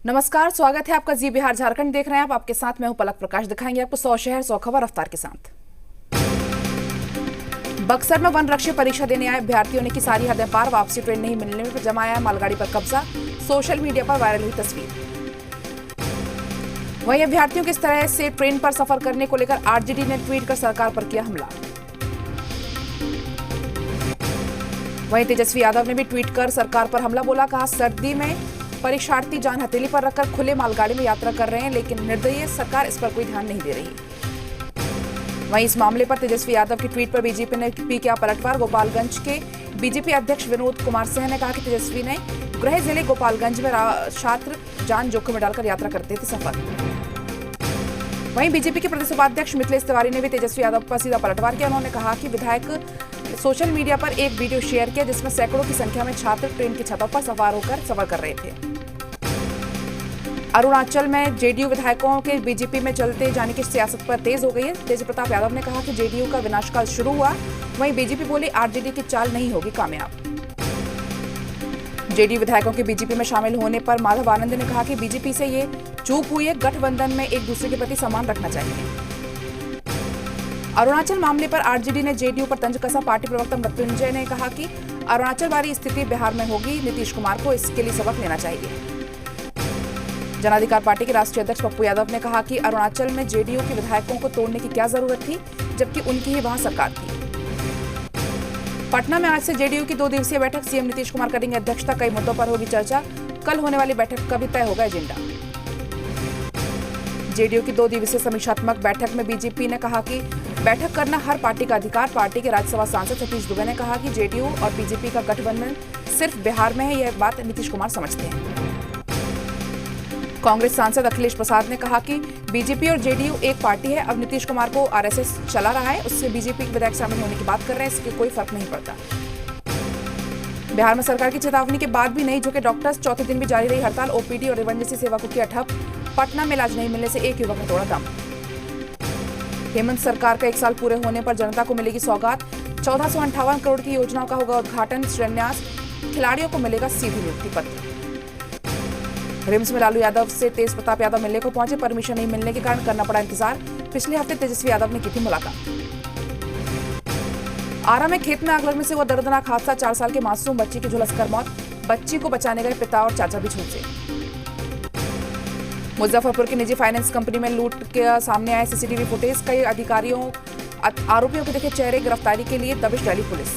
नमस्कार, स्वागत है आपका जी बिहार झारखंड देख रहे हैं आप। आपके साथ मैं हूं पलक प्रकाश। दिखाएंगे आपको 100 शहर 100 खबर रफ्तार के साथ। बक्सर में वन रक्षक परीक्षा देने आए अभ्यर्थियों ने की सारी हदें पार। वापसी ट्रेन नहीं मिलने पर जमाया मालगाड़ी पर कब्जा। सोशल मीडिया पर वायरल हुई तस्वीर। वहीं अभ्यर्थियों किस तरह से ट्रेन पर सफर करने को लेकर आरजेडी ने ट्वीट कर सरकार पर किया हमला। वहीं तेजस्वी यादव ने भी ट्वीट कर सरकार पर हमला बोला। कहा, सर्दी में परीक्षार्थी जान हथेली पर रखकर खुले मालगाड़ी में यात्रा कर रहे हैं, लेकिन निर्दयी सरकार इस पर कोई ध्यान नहीं दे रही। वहीं इस मामले पर तेजस्वी यादव की ट्वीट पर बीजेपी ने भी किया पलटवार। गोपालगंज के बीजेपी अध्यक्ष विनोद कुमार सिंह ने कहा कि तेजस्वी ने गृह जिले गोपालगंज में छात्र जान जोखिम में डालकर यात्रा करते थे सफर। वहीं बीजेपी के प्रदेश उपाध्यक्ष मिथिलेश तिवारी ने भी तेजस्वी यादव पर सीधा पलटवार किया। उन्होंने कहा कि विधायक सोशल मीडिया पर एक वीडियो शेयर किया जिसमें सैकड़ों की संख्या में छात्र ट्रेन की छतों पर सवार होकर सफर कर रहे थे। अरुणाचल में जेडीयू विधायकों के बीजेपी में चलते जाने की सियासत पर तेज हो गई है। तेज प्रताप यादव ने कहा कि जेडीयू का विनाशकाल शुरू हुआ। वहीं बीजेपी बोली आरजेडी की चाल नहीं होगी कामयाब। जेडीयू विधायकों के बीजेपी में शामिल होने पर माधव आनंद ने कहा कि बीजेपी से ये चूक हुई है, गठबंधन में एक दूसरे के प्रति सम्मान रखना चाहिए। अरुणाचल मामले पर आरजेडी ने जेडीयू पर तंज कसा। पार्टी प्रवक्ता मृत्युंजय ने कहा कि अरुणाचल वाली स्थिति बिहार में होगी, नीतीश कुमार को इसके लिए सबक लेना चाहिए। जनाधिकार पार्टी के राष्ट्रीय अध्यक्ष पप्पू यादव ने कहा कि अरुणाचल में जेडीयू के विधायकों को तोड़ने की क्या जरूरत थी, जबकि उनकी ही वहां सरकार थी। पटना में आज से जेडीयू की 2 दिवसीय बैठक। सीएम नीतीश कुमार करेंगे अध्यक्षता। कई मुद्दों पर होगी चर्चा। कल होने वाली बैठक का भी तय होगा एजेंडा। जेडीयू की 2 दिवसीय समीक्षात्मक बैठक में बीजेपी ने कहा कि बैठक करना हर पार्टी का अधिकार। पार्टी के राज्यसभा सांसद सतीश दुबे ने कहा कि जेडीयू और बीजेपी का गठबंधन सिर्फ बिहार में है, यह बात नीतीश कुमार समझते हैं। कांग्रेस सांसद अखिलेश प्रसाद ने कहा कि बीजेपी और जेडीयू एक पार्टी है। अब नीतीश कुमार को आरएसएस चला रहा है, उससे बीजेपी के विधायक शामिल होने की बात कर रहे हैं, इसके कोई फर्क नहीं पड़ता। बिहार में सरकार की चेतावनी के बाद भी नहीं झुके डॉक्टर्स। चौथे दिन भी जारी रही हड़ताल। ओपीडी और इमरजेंसी सेवा को किया ठप। पटना में इलाज नहीं मिलने से एक युवक ने तोड़ा दम। हेमंत सरकार का 1 साल पूरे होने पर जनता को मिलेगी सौगात। 1458 करोड़ की योजनाओं का होगा उद्घाटन। शिलान्यास। खिलाड़ियों को मिलेगा सीधी नियुक्ति पत्र। रिम्स में लालू यादव से तेज प्रताप यादव मिलने को पहुंचे। परमिशन नहीं मिलने के कारण करना पड़ा इंतजार। पिछले हफ्ते तेजस्वी यादव ने की थी मुलाकात। आरा में खेत में आग लगने से हुआ दर्दनाक हादसा। 4 साल के मासूम बच्ची की झुलसकर मौत। बच्ची को बचाने गए पिता और चाचा भी झुलसे। मुजफ्फरपुर की निजी फाइनेंस कंपनी में लूट के सामने आए सीसीटीवी फुटेज। कई आरोपियों के दिखे चेहरे। गिरफ्तारी के लिए दबिश डाली पुलिस।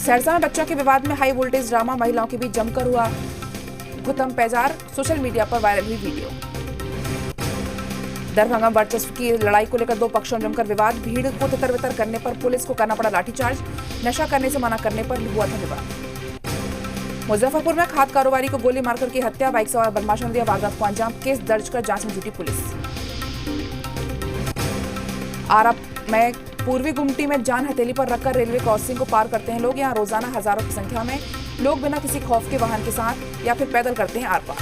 सहरसा में बच्चों के विवाद में हाई वोल्टेज ड्रामा। महिलाओं के बीच जमकर हुआ गुत्थम पैजार। सोशल मीडिया पर वायरल हुई वीडियो। दरभंगा वर्चस्व की लड़ाई को लेकर 2 पक्षों में जमकर विवाद। भीड़ को तितर-बितर करने पर पुलिस को करना पड़ा लाठीचार्ज। नशा करने से मना करने पर हुआ था विवाद। मुजफ्फरपुर में खाद कारोबारी को गोली मारकर की हत्या। बाइक सवार बदमाशों ने दिया वारदात को अंजाम। केस दर्ज कर जांच में जुटी पुलिस। आरा में पूर्वी गुमटी में जान हथेली पर रखकर रेलवे क्रॉसिंग को पार करते हैं लोग। यहाँ रोजाना हजारों की संख्या में लोग बिना किसी खौफ के वाहन के साथ या फिर पैदल करते हैं आर पार।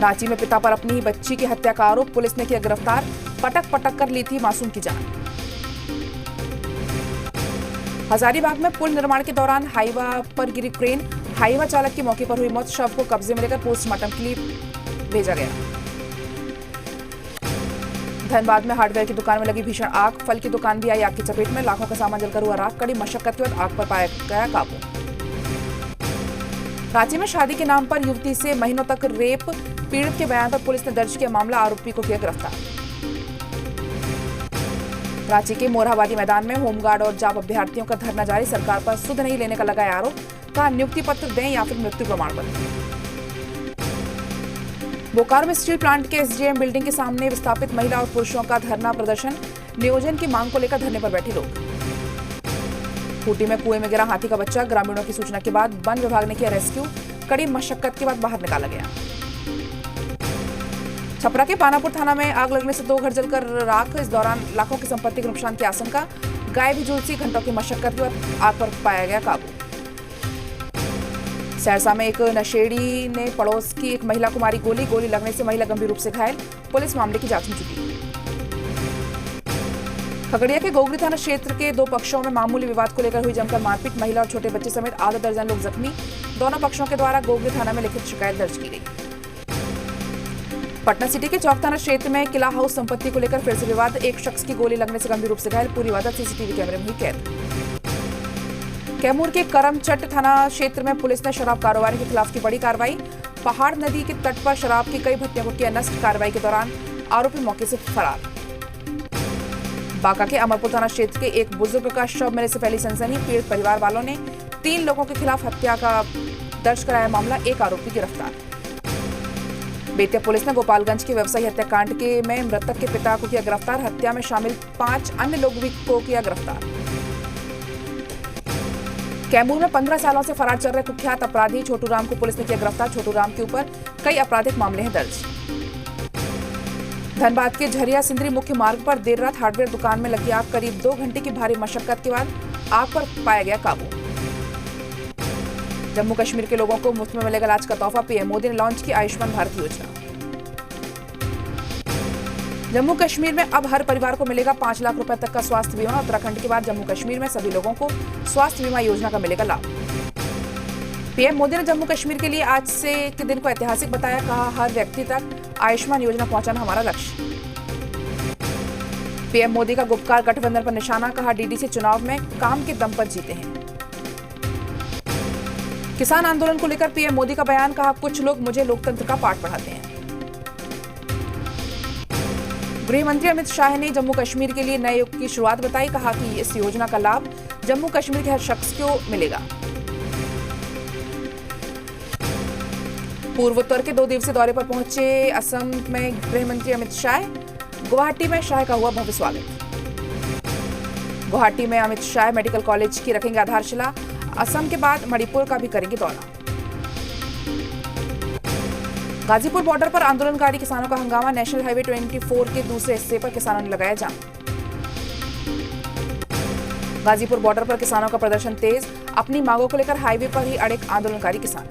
रांची में पिता पर अपनी ही बच्ची की हत्या का आरोप। पुलिस ने किया गिरफ्तार। पटक पटक कर ली थी मासूम की जान। हजारीबाग में पुल निर्माण के दौरान हाईवा पर गिरी क्रेन। हाईवा चालक की मौके पर हुई मौत। शव को कब्जे में लेकर पोस्टमार्टम के लिए भेजा गया। धनबाद में हार्डवेयर की दुकान में लगी भीषण आग। फल की दुकान भी आई आग की चपेट में। लाखों का सामान जलकर हुआ राख। कड़ी मशक्कत के बाद आग पर पाया गया काबू। रांची में शादी के नाम पर युवती से महीनों तक रेप। पीड़ित के बयान पर पुलिस ने दर्ज किया मामला। आरोपी को किया गिरफ्तार। रांची के मोरहाबादी मैदान में होमगार्ड और जाब अभ्यर्थियों का धरना जारी। सरकार पर सुध नहीं लेने का लगाया आरोप। कहा, नियुक्ति पत्र दें या फिर मृत्यु प्रमाण पत्र। बोकारो में स्टील प्लांट के एसडीएम बिल्डिंग के सामने विस्थापित महिला और पुरुषों का धरना प्रदर्शन। नियोजन की मांग को लेकर धरने पर बैठे लोग। खूंटी में कुएं में गिरा हाथी का बच्चा। ग्रामीणों की सूचना के बाद वन विभाग ने किया रेस्क्यू। कड़ी मशक्कत के बाद बाहर निकाला गया। छपरा के पानापुर थाना में आग लगने से 2 घर जलकर राख। इस दौरान लाखों की संपत्ति के नुकसान की आशंका। गाय भी झुलसी। घंटों की मशक्कत के बाद आग पर पाया गया काबू। सहरसा में एक नशेड़ी ने पड़ोस की एक महिला को मारी गोली लगने से महिला गंभीर रूप से घायल। पुलिस मामले की जांच में जुटी। खगड़िया के गोगरी थाना क्षेत्र के दो पक्षों में मामूली विवाद को लेकर हुई जमकर मारपीट। महिला और छोटे बच्चे समेत आधा दर्जन लोग जख्मी। दोनों पक्षों के द्वारा गोगरी थाना में लिखित शिकायत दर्ज की गई। पटना सिटी के चौक थाना क्षेत्र में किला हाउस संपत्ति को लेकर फिर से विवाद। एक शख्स की गोली लगने से गंभीर रूप से घायल। पूरी वारदात सीसीटीवी कैमरे में हुई कैद। कैमूर के करमचट थाना क्षेत्र में पुलिस ने शराब कारोबारी के खिलाफ की बड़ी कार्रवाई। पहाड़ नदी के तट पर शराब की कई भट्टियों को किया नष्ट। कार्रवाई के दौरान आरोपी मौके से फरार। बांका के अमरपुर थाना क्षेत्र के एक बुजुर्ग का शव मिलने से फैली सनसनी। पीड़ित परिवार वालों ने 3 लोगों के खिलाफ हत्या का दर्ज कराया मामला। एक आरोपी गिरफ्तार। बेतिया पुलिस ने गोपालगंज के व्यवसायी हत्याकांड में मृतक के पिता को किया गिरफ्तार। हत्या में शामिल 5 अन्य लोगों को किया गिरफ्तार। कैमूर में 15 सालों से फरार चल रहे कुख्यात अपराधी छोटू राम को पुलिस ने किया गिरफ्तार। छोटू राम के ऊपर कई आपराधिक मामले हैं दर्ज। धनबाद के झरिया सिंदरी मुख्य मार्ग पर देर रात हार्डवेयर दुकान में लगी आग। करीब 2 घंटे की भारी मशक्कत के बाद आग पर पाया गया काबू। जम्मू कश्मीर के लोगों को मुफ्त में मिलेगा इलाज का तोहफा। पीएम मोदी ने लॉन्च की आयुष्मान भारत योजना। जम्मू कश्मीर में अब हर परिवार को मिलेगा 5 लाख रुपए तक का स्वास्थ्य बीमा। उत्तराखंड के बाद जम्मू कश्मीर में सभी लोगों को स्वास्थ्य बीमा योजना का मिलेगा लाभ। पीएम मोदी ने जम्मू कश्मीर के लिए आज से के दिन को ऐतिहासिक बताया। कहा, हर व्यक्ति तक आयुष्मान योजना पहुंचाना हमारा लक्ष्य। पीएम मोदी का गुपकार गठबंधन पर निशाना। कहा, डीडीसी चुनाव में काम के दम पर जीते हैं। किसान आंदोलन को लेकर पीएम मोदी का बयान। कहा, कुछ लोग मुझे लोकतंत्र का पाठ पढ़ाते हैं। गृह मंत्री अमित शाह ने जम्मू कश्मीर के लिए नए युग की शुरुआत बताई। कहा कि इस योजना का लाभ जम्मू कश्मीर के हर शख्स को मिलेगा। पूर्वोत्तर के 2 दिवसीय दौरे पर पहुंचे असम में गृह मंत्री अमित शाह। गुवाहाटी में शाह का हुआ भव्य स्वागत। गुवाहाटी में अमित शाह मेडिकल कॉलेज की रखेंगे आधारशिला। असम के बाद मणिपुर का भी करेंगे दौरा। गाजीपुर बॉर्डर पर आंदोलनकारी किसानों का हंगामा। नेशनल हाईवे 24 के दूसरे हिस्से पर किसानों ने लगाया जाम। गाजीपुर बॉर्डर पर किसानों का प्रदर्शन तेज। अपनी मांगों को लेकर हाईवे पर ही अड़े आंदोलनकारी किसान।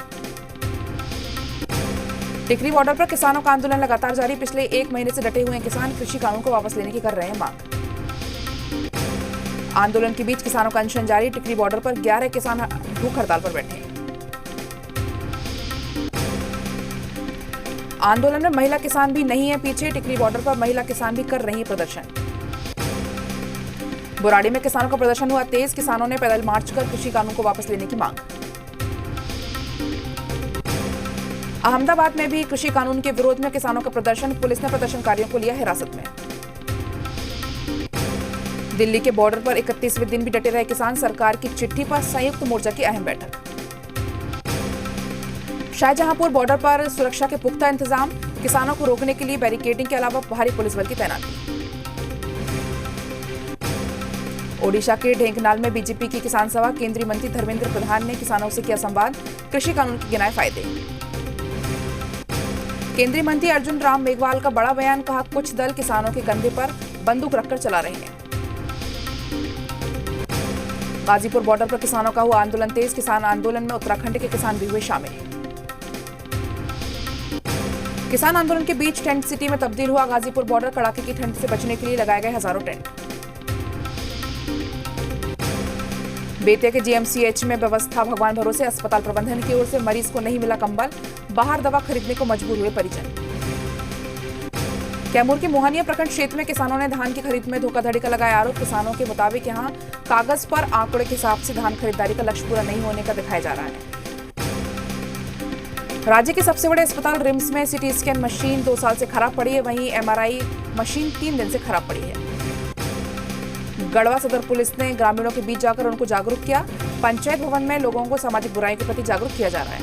टिकरी बॉर्डर पर किसानों का आंदोलन लगातार जारी। पिछले 1 महीने से डटे हुए हैं किसान। कृषि कानून को वापस लेने की कर रहे हैं मांग। आंदोलन के बीच किसानों का अनशन जारी। टिकरी बॉर्डर पर 11 किसान भूख हड़ताल पर बैठे हैं। आंदोलन में महिला किसान भी नहीं है पीछे। टिकरी बॉर्डर पर महिला किसान भी कर रही है प्रदर्शन। बुराड़ी में किसानों का प्रदर्शन हुआ तेज। किसानों ने पैदल मार्च कर कृषि कानून को वापस लेने की मांग। अहमदाबाद में भी कृषि कानून के विरोध में किसानों का प्रदर्शन। पुलिस ने प्रदर्शनकारियों को लिया हिरासत में। दिल्ली के बॉर्डर पर 31वें दिन भी डटे रहे किसान। सरकार की चिट्ठी पर संयुक्त मोर्चा की अहम बैठक। शाहजहांपुर बॉर्डर पर सुरक्षा के पुख्ता इंतजाम। किसानों को रोकने के लिए बैरिकेडिंग के अलावा भारी पुलिस बल की तैनाती। ओडिशा के ढेंकनाल में बीजेपी की किसान सभा। केंद्रीय मंत्री धर्मेंद्र प्रधान ने किसानों से किया संवाद। कृषि कानून के गिनाए फायदे। केंद्रीय मंत्री अर्जुन राम मेघवाल का बड़ा बयान। कहा, कुछ दल किसानों के कंधे पर बंदूक रखकर चला रहे हैं। गाजीपुर बॉर्डर पर किसानों का हुआ आंदोलन तेज। किसान आंदोलन में उत्तराखंड के किसान भी हुए शामिल। किसान आंदोलन के बीच टेंट सिटी में तब्दील हुआ गाजीपुर बॉर्डर। कड़ाके की ठंड से बचने के लिए लगाए गए हजारों टेंट। बेतिया के जीएमसीएच में व्यवस्था भगवान भरोसे। अस्पताल प्रबंधन की ओर से मरीज को नहीं मिला कंबल। बाहर दवा खरीदने को मजबूर हुए परिजन। कैमूर के मोहनिया प्रखंड क्षेत्र में किसानों ने धान की खरीद में धोखाधड़ी का लगाया आरोप। किसानों के मुताबिक यहां कागज पर आंकड़े के हिसाब से धान खरीदारी का लक्ष्य पूरा नहीं होने का दिखाया जा रहा है। राज्य के सबसे बड़े अस्पताल रिम्स में सीटी स्कैन मशीन 2 साल से खराब पड़ी है। वहीं एमआरआई मशीन 3 दिन से खराब पड़ी है। गढ़वा सदर पुलिस ने ग्रामीणों के बीच जाकर उनको जागरूक किया। पंचायत भवन में लोगों को सामाजिक बुराई के प्रति जागरूक किया जा रहा है।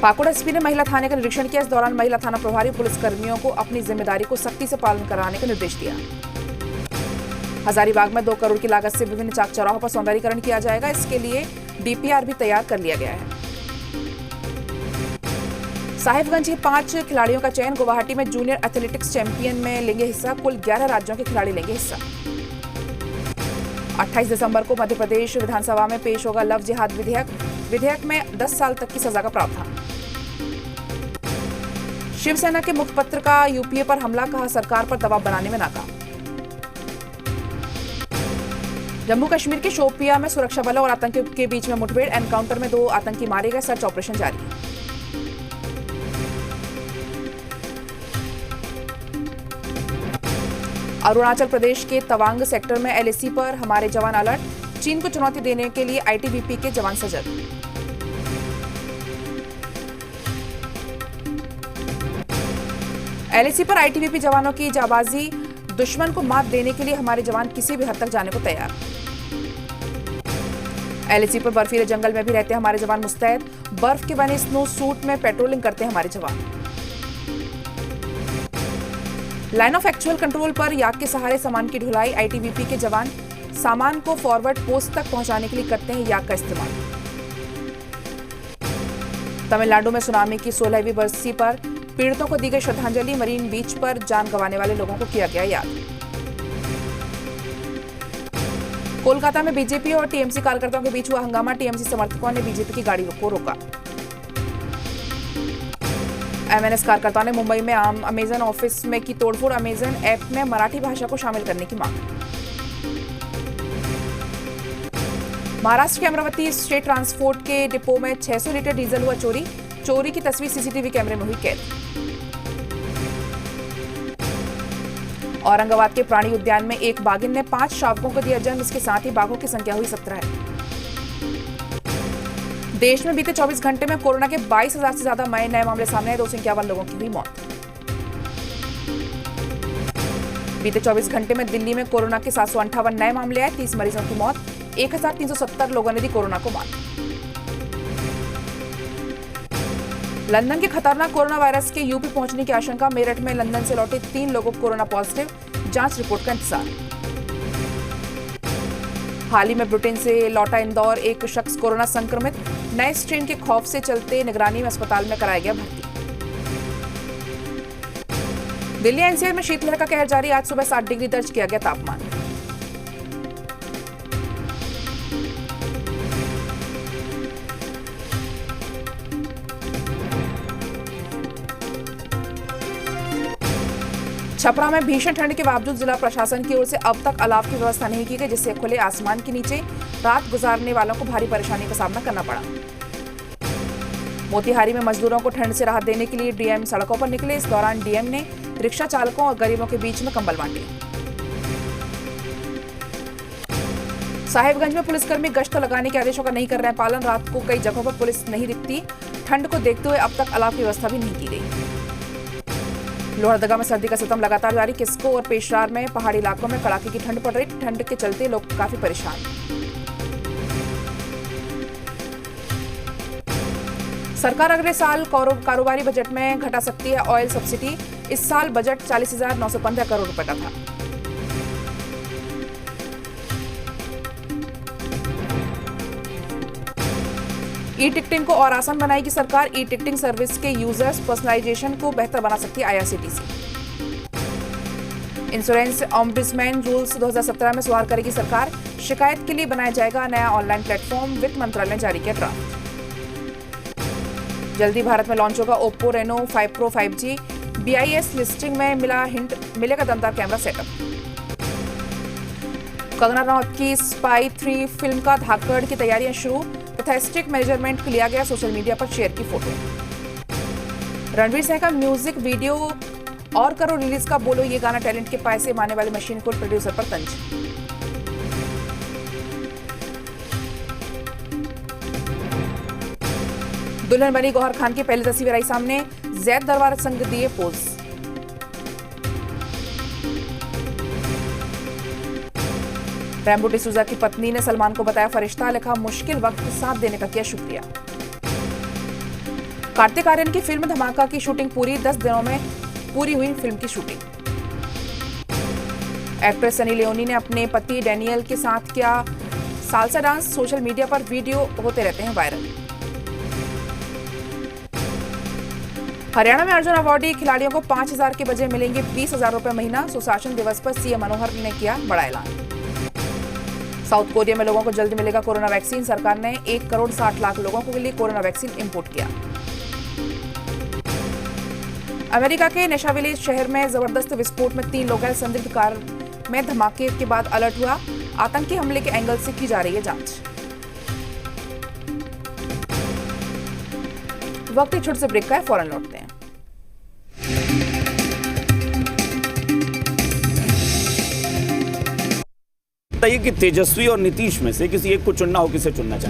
पाकुड़ एसपी ने महिला थाने का निरीक्षण किया। इस दौरान महिला थाना प्रभारी पुलिस कर्मियों को अपनी जिम्मेदारी को सख्ती से पालन कराने का निर्देश दिया। हजारीबाग में 2 करोड़ की लागत से विभिन्न चाक चौराहों पर सौंदर्यीकरण किया जाएगा। इसके लिए डीपीआर भी तैयार कर लिया गया है। साहिबगंज के 5 खिलाड़ियों का चयन। गुवाहाटी में जूनियर एथलेटिक्स चैंपियन में लेंगे हिस्सा। कुल 11 राज्यों के खिलाड़ी लेंगे हिस्सा। 28 दिसंबर को मध्य प्रदेश विधानसभा में पेश होगा लव जिहाद विधेयक। विधेयक में 10 साल तक की सजा का प्रावधान। शिवसेना के मुखपत्र का यूपीए पर हमला। कहा, सरकार पर दबाव बनाने में नाकाम। जम्मू कश्मीर के शोपिया में सुरक्षा बलों और आतंकियों के बीच में मुठभेड़, एनकाउंटर में 2 आतंकी मारे गए, सर्च ऑपरेशन जारी। अरुणाचल प्रदेश के तवांग सेक्टर में एलएसी पर हमारे जवान अलर्ट, चीन को चुनौती देने के लिए आईटीबीपी के जवान सजग। एलएसी पर आईटीबीपी जवानों की जाबाजी, दुश्मन को मात देने के लिए हमारे जवान किसी भी हद तक जाने को तैयार। एलएसी पर बर्फीले जंगल में भी रहते हमारे जवान मुस्तैद, बर्फ के बने स्नो सूट में पेट्रोलिंग करते हमारे जवान। लाइन ऑफ एक्चुअल कंट्रोल पर याक के सहारे सामान की ढुलाई, आईटीबीपी के जवान सामान को फॉरवर्ड पोस्ट तक पहुंचाने के लिए करते हैं याक का इस्तेमाल। तमिलनाडु में सुनामी की 16वीं बरसी पर पीड़ितों को दी गई श्रद्धांजलि, मरीन बीच पर जान गंवाने वाले लोगों को किया गया याद। कोलकाता में बीजेपी और टीएमसी कार्यकर्ताओं के बीच हुआ हंगामा, टीएमसी समर्थकों ने बीजेपी की गाड़ी को रोका। एमएनएस कार्यकर्ताओं ने मुंबई में अमेजन ऑफिस में की तोड़फोड़, अमेजन ऐप में मराठी भाषा को शामिल करने की मांग। महाराष्ट्र के अमरावती स्टेट ट्रांसपोर्ट के डिपो में 600 लीटर डीजल हुआ चोरी, चोरी की तस्वीर सीसीटीवी कैमरे में हुई कैद। औरंगाबाद के प्राणी उद्यान में एक बाघिन ने 5 शावकों को दिया जन्म, इसके साथ ही बाघों की संख्या हुई 17 है। देश में बीते 24 घंटे में कोरोना के 22,000 से ज्यादा नए मामले सामने आए, 251 लोगों की हुई मौत। बीते 24 घंटे में दिल्ली में कोरोना के 758 नए मामले आए, 30 मरीजों की मौत, 1370 लोगों ने दी कोरोना को मात। लंदन के खतरनाक कोरोना वायरस के यूपी पहुंचने की आशंका, मेरठ में लंदन से लौटे 3 लोगों को कोरोना पॉजिटिव, जांच रिपोर्ट का इंतजार। हाल ही में ब्रिटेन से लौटा इंदौर एक शख्स कोरोना संक्रमित, नए स्ट्रेन के खौफ से चलते निगरानी में अस्पताल में कराया गया भर्ती। दिल्ली एनसीआर में शीतलहर का कहर जारी, आज सुबह 7 डिग्री दर्ज किया गया तापमान। छपरा में भीषण ठंड के बावजूद जिला प्रशासन की ओर से अब तक अलाव की व्यवस्था नहीं की गई, जिससे खुले आसमान के नीचे रात गुजारने वालों को भारी परेशानी का सामना करना पड़ा। मोतिहारी में मजदूरों को ठंड से राहत देने के लिए डीएम सड़कों पर निकले, इस दौरान डीएम ने रिक्शा चालकों और गरीबों के बीच में कंबल बांटे। साहिबगंज में पुलिसकर्मी गश्त लगाने के आदेशों का नहीं कर रहे हैं पालन, रात को कई जगहों पर पुलिस नहीं दिखती, ठंड को देखते हुए अब तक अलाव की व्यवस्था भी नहीं की गई। लोहरदगा में सर्दी का सितम लगातार जारी, किस्को और पेशरार में पहाड़ी इलाकों में कड़ाके की ठंड पड़ रही, ठंड के चलते लोग काफी परेशान। सरकार अगले साल कारोबारी बजट में घटा सकती है ऑयल सब्सिडी, इस साल बजट 40,915 करोड़ रुपए का था। ई टिकटिंग को और आसान बनाएगी सरकार, ई टिकटिंग सर्विस के यूजर्स पर्सनलाइजेशन को बेहतर बना सकती है आईआरसीटीसी। इंश्योरेंस ऑम्बुड्समैन रूल्स 2017 में सुधार करेगी सरकार, शिकायत के लिए बनाया जाएगा नया ऑनलाइन प्लेटफॉर्म, वित्त मंत्रालय ने जारी किया ड्राफ्ट। जल्दी भारत में लॉन्च होगा Oppo Reno 5 pro 5G, BIS listing में मिला हिंट, मिलेगा दमदार कैमरा सेटअप। कंगना रनौत की स्पाई 3 फिल्म का धाकड़ की तैयारियां शुरू, प्रोस्थेटिक मेजरमेंट लिया गया, सोशल मीडिया पर शेयर की फोटो। रणवीर सिंह का म्यूजिक वीडियो और करो रिलीज का बोलो ये गाना, टैलेंट के पैसे मारने वाली मशीन को प्रोड्यूसर पर तंज। दुल्हन बनी गौहर खान की पहली तस्वीर आई सामने, जैद दरबार संग दिए पोज। रैम्बो डिसूजा की पत्नी ने सलमान को बताया फरिश्ता, लिखा मुश्किल वक्त साथ देने का किया शुक्रिया। कार्तिक आर्यन की फिल्म धमाका की शूटिंग पूरी, 10 दिनों में पूरी हुई फिल्म की शूटिंग। एक्ट्रेस सनी लियोनी ने अपने पति डैनियल के साथ किया सालसा डांस, सोशल मीडिया पर वीडियो होते रहते हैं वायरल। हरियाणा में अर्जुन अवार्डी खिलाड़ियों को 5,000 के बजाय मिलेंगे 20,000 रुपए महीना, सुशासन दिवस पर सीएम मनोहर ने किया बड़ा ऐलान। साउथ कोरिया में लोगों को जल्द मिलेगा कोरोना वैक्सीन, सरकार ने 1 करोड़ 60 लाख लोगों के लिए कोरोना वैक्सीन इंपोर्ट किया। अमेरिका के नेशाविले शहर में जबरदस्त विस्फोट में 3 लोग हैं, संदिग्ध कार में धमाके के बाद अलर्ट हुआ, आतंकी हमले के एंगल से की जा रही है जांच। वक्त एक छोटे से ब्रेक का है, फौरन लौटते हैं। बताइए कि तेजस्वी और नीतीश में से किसी एक को चुनना हो, किसे चुनना चाहिए?